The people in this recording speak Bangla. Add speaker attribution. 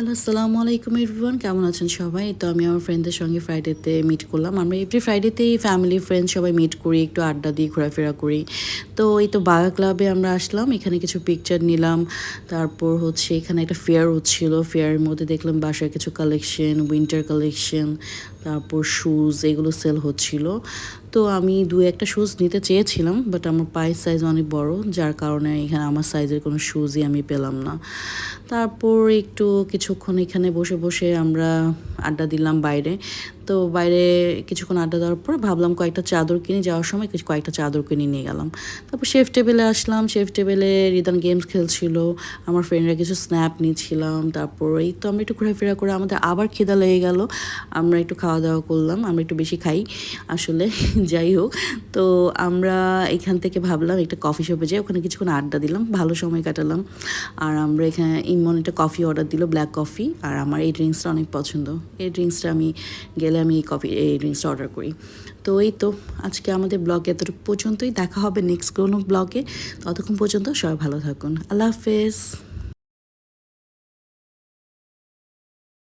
Speaker 1: হ্যালো, আসসালামু আলাইকুম এভরিওয়ান, কেমন আছেন সবাই? তো আমি আমার ফ্রেন্ডদের সঙ্গে ফ্রাইডেতে মিট করলাম। আমরা এভরি ফ্রাইডেতেই ফ্যামিলি ফ্রেন্ড সবাই মিট করি, একটু আড্ডা দিই, ঘোরাফেরা করি। তো এই তো বাগা ক্লাবে আমরা আসলাম, এখানে কিছু পিকচার নিলাম। তারপর হচ্ছে এখানে একটা ফেয়ার হচ্ছিল, ফেয়ারের মধ্যে দেখলাম বাসার কিছু কালেকশন, উইন্টার কালেকশন, তারপর শুজ এগুলো সেল হচ্ছিল। তো আমি দু একটা শুজ নিতে চেয়েছিলাম, বাট আমার পায়ের সাইজ অনেক বড়, যার কারণে এখানে আমার সাইজের কোনো শুজই আমি পেলাম না। তারপর একটু কিছুক্ষণ এখানে বসে বসে আমরা আড্ডা দিলাম বাইরে। তো বাইরে কিছুক্ষণ আড্ডা দেওয়ার পর ভাবলাম কয়েকটা চাদর কিনে, যাওয়ার সময় কয়েকটা চাদর কিনে নিয়ে গেলাম। তারপর শেফ টেবিলে আসলাম, শেফ টেবিলে রিদান গেমস খেলছিল, আমার ফ্রেন্ডরা কিছু স্ন্যাপ নিচ্ছিলাম। তারপর এই তো আমরা একটু ঘোরাফেরা করে আমাদের আবার খিদা লেগে গেল, আমরা একটু খাওয়া দাওয়া করলাম। আমরা একটু বেশি খাই আসলে যাই হোক। তো আমরা এখান থেকে ভাবলাম একটা কফি শপে যাই, ওখানে কিছুক্ষণ আড্ডা দিলাম, ভালো সময় কাটালাম। আর আমরা এখানে ইমন একটা কফি অর্ডার দিল, ব্ল্যাক কফি। আর আমার এই ড্রিঙ্কসটা অনেক পছন্দ, এই ড্রিঙ্কসটা আমি গেলে আমি এই ড্রিঙ্কসটা অর্ডার করি। তো এই তো আজকে আমাদের ব্লগে এতটুকু পর্যন্তই, দেখা হবে নেক্সট কোনো ব্লগে। ততক্ষণ পর্যন্ত সবাই ভালো থাকুন, আল্লাহ হাফেজ।